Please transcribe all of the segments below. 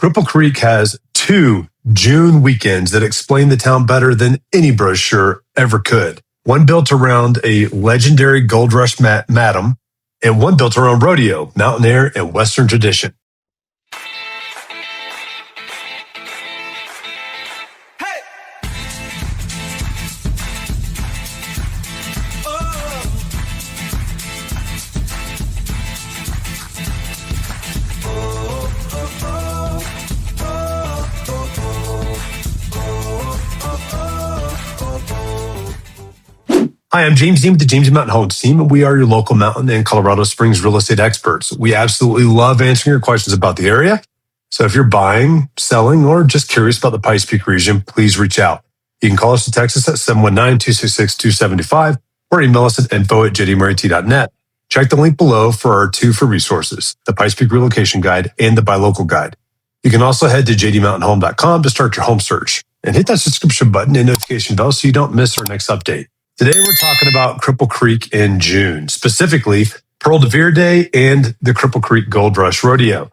Cripple Creek has 2 June weekends that explain the town better than any brochure ever could. One built around a legendary Gold Rush madam, and one built around rodeo, mountain air, and Western tradition. Hi, I'm James Dean with the James Mountain Homes team, and we are your local mountain and Colorado Springs real estate experts. We absolutely love answering your questions about the area. So if you're buying, selling, or just curious about the Pikes Peak region, please reach out. You can call us or text us at 719-266-275 or email us at info@jdmurrayt.net. Check the link below for our 2 free resources, the Pikes Peak Relocation Guide and the Buy Local Guide. You can also head to jdmountainhome.com to start your home search and hit that subscription button and notification bell so you don't miss our next update. Today, we're talking about Cripple Creek in June, specifically Pearl DeVere Day and the Cripple Creek Gold Rush Rodeo.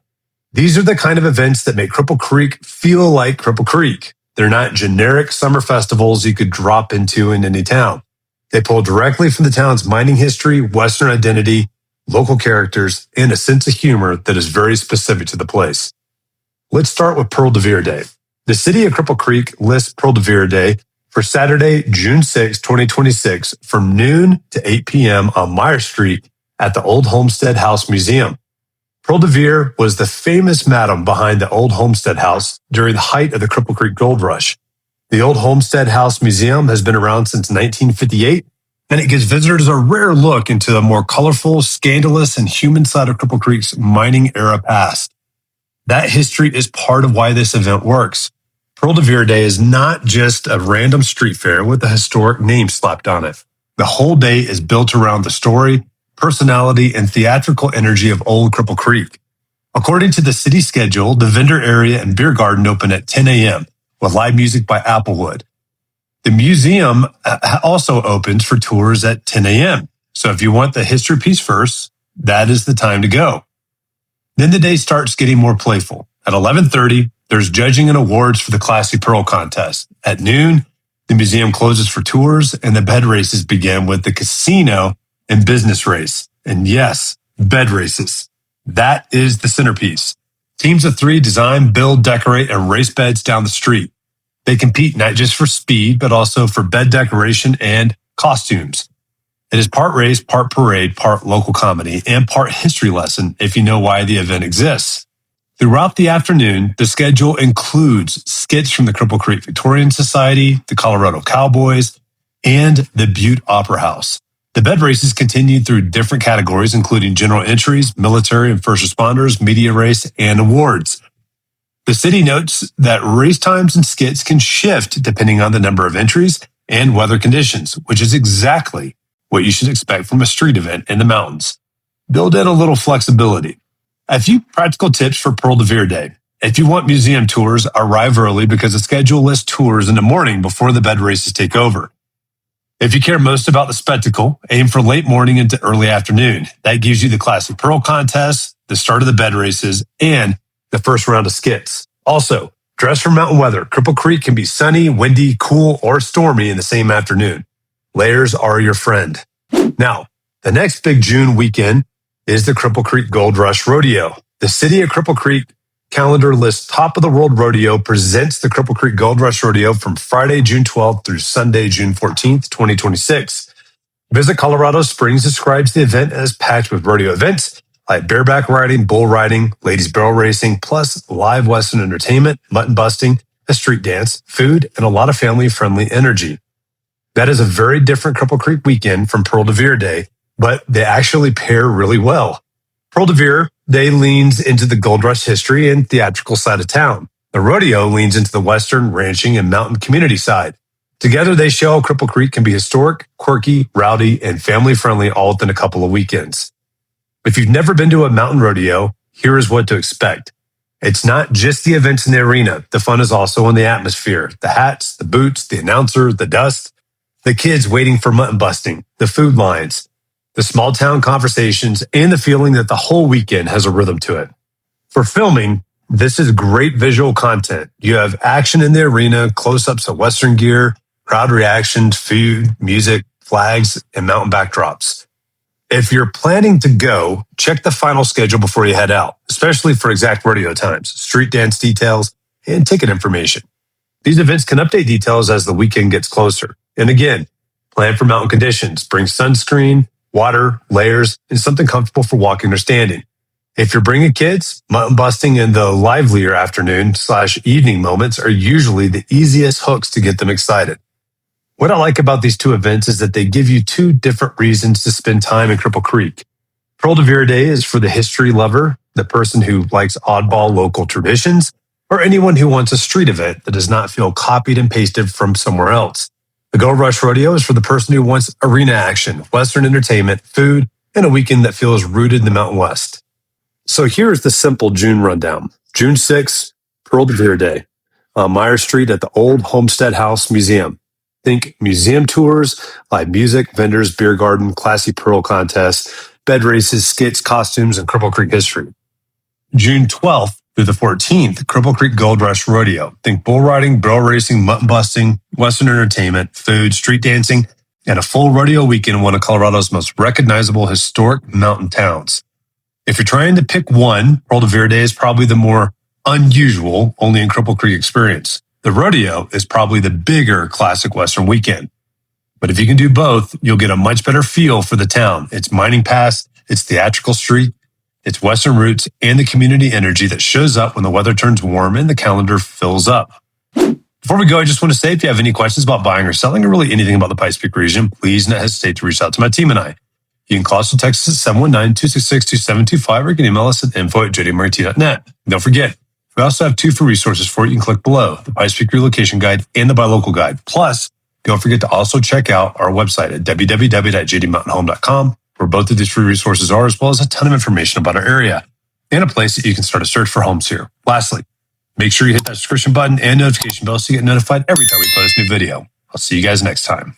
These are the kind of events that make Cripple Creek feel like Cripple Creek. They're not generic summer festivals you could drop into in any town. They pull directly from the town's mining history, Western identity, local characters, and a sense of humor that is very specific to the place. Let's start with Pearl DeVere Day. The city of Cripple Creek lists Pearl DeVere Day for Saturday, June 6, 2026, from noon to 8 p.m. on Meyer Street at the Old Homestead House Museum. Pearl DeVere was the famous madam behind the Old Homestead House during the height of the Cripple Creek Gold Rush. The Old Homestead House Museum has been around since 1958, and it gives visitors a rare look into the more colorful, scandalous, and human side of Cripple Creek's mining era past. That history is part of why this event works. Pearl DeVere Day is not just a random street fair with a historic name slapped on it. The whole day is built around the story, personality, and theatrical energy of Old Cripple Creek. According to the city schedule, the vendor area and beer garden open at 10 a.m. with live music by Applewood. The museum also opens for tours at 10 a.m. So if you want the history piece first, that is the time to go. Then the day starts getting more playful. At 11:30, there's judging and awards for the Classy Pearl contest. At noon, the museum closes for tours and the bed races begin with the casino and business race. And yes, bed races. That is the centerpiece. Teams of 3 design, build, decorate, and race beds down the street. They compete not just for speed, but also for bed decoration and costumes. It is part race, part parade, part local comedy, and part history lesson if you know why the event exists. Throughout the afternoon, the schedule includes skits from the Cripple Creek Victorian Society, the Colorado Cowboys, and the Butte Opera House. The bed races continued through different categories, including general entries, military and first responders, media race, and awards. The city notes that race times and skits can shift depending on the number of entries and weather conditions, which is exactly what you should expect from a street event in the mountains. Build in a little flexibility. A few practical tips for Pearl DeVere Day. If you want museum tours, arrive early because the schedule lists tours in the morning before the bed races take over. If you care most about the spectacle, aim for late morning into early afternoon. That gives you the Classy Pearl contest, the start of the bed races, and the first round of skits. Also, dress for mountain weather. Cripple Creek can be sunny, windy, cool, or stormy in the same afternoon. Layers are your friend. Now, the next big June weekend is the Cripple Creek Gold Rush Rodeo. The city of Cripple Creek calendar lists Top of the World Rodeo presents the Cripple Creek Gold Rush Rodeo from Friday, June 12th through Sunday, June 14th, 2026. Visit Colorado Springs describes the event as packed with rodeo events like bareback riding, bull riding, ladies barrel racing, plus live Western entertainment, mutton busting, a street dance, food, and a lot of family-friendly energy. That is a very different Cripple Creek weekend from Pearl DeVere Day, but they actually pair really well. Pearl DeVere Day leans into the Gold Rush history and theatrical side of town. The rodeo leans into the Western, ranching, and mountain community side. Together, they show how Cripple Creek can be historic, quirky, rowdy, and family-friendly all within a couple of weekends. If you've never been to a mountain rodeo, here is what to expect. It's not just the events in the arena. The fun is also in the atmosphere. The hats, the boots, the announcer, the dust, the kids waiting for mutton busting, the food lines, the small town conversations, and the feeling that the whole weekend has a rhythm to it. For filming, This is great visual content. You have action in the arena, close-ups of Western gear, crowd reactions, food, music, flags, and mountain backdrops. If you're planning to go, check the final schedule before you head out, especially for exact rodeo times, street dance details, and ticket information. These events can update details as the weekend gets closer. And again, plan for mountain conditions. Bring sunscreen, water, layers, and something comfortable for walking or standing. If you're bringing kids, mountain busting in the livelier afternoon/evening moments are usually the easiest hooks to get them excited. What I like about these two events is that they give you two different reasons to spend time in Cripple Creek. Pearl DeVere Day is for the history lover, the person who likes oddball local traditions, or anyone who wants a street event that does not feel copied and pasted from somewhere else. The Gold Rush Rodeo is for the person who wants arena action, Western entertainment, food, and a weekend that feels rooted in the Mountain West. So here's the simple June rundown. June 6th, Pearl DeVere Day on Meyer Street at the Old Homestead House Museum. Think museum tours, live music, vendors, beer garden, classy pearl contests, bed races, skits, costumes, and Cripple Creek history. June 12th through the 14th, Cripple Creek Gold Rush Rodeo. Think bull riding, barrel racing, mutton busting, Western entertainment, food, street dancing, and a full rodeo weekend in one of Colorado's most recognizable historic mountain towns. If you're trying to pick one, Pearl DeVere Day is probably the more unusual, only in Cripple Creek experience. The rodeo is probably the bigger classic Western weekend. But if you can do both, you'll get a much better feel for the town. It's mining pass, it's theatrical street, it's Western roots, and the community energy that shows up when the weather turns warm and the calendar fills up. Before we go, I just want to say if you have any questions about buying or selling or really anything about the Pikes Peak region, please don't hesitate to reach out to my team and I. You can call us or text us at 719-266-2725 or you can email us at info@jdmrt.net. Don't forget, we also have two free resources for you. You can click below, the Pikes Peak Relocation Guide and the Buy Local Guide. Plus, don't forget to also check out our website at www.jdmountainhome.com, where both of these free resources are, as well as a ton of information about our area and a place that you can start a search for homes here. Lastly, make sure you hit that subscription button and notification bell so you get notified every time we post a new video. I'll see you guys next time.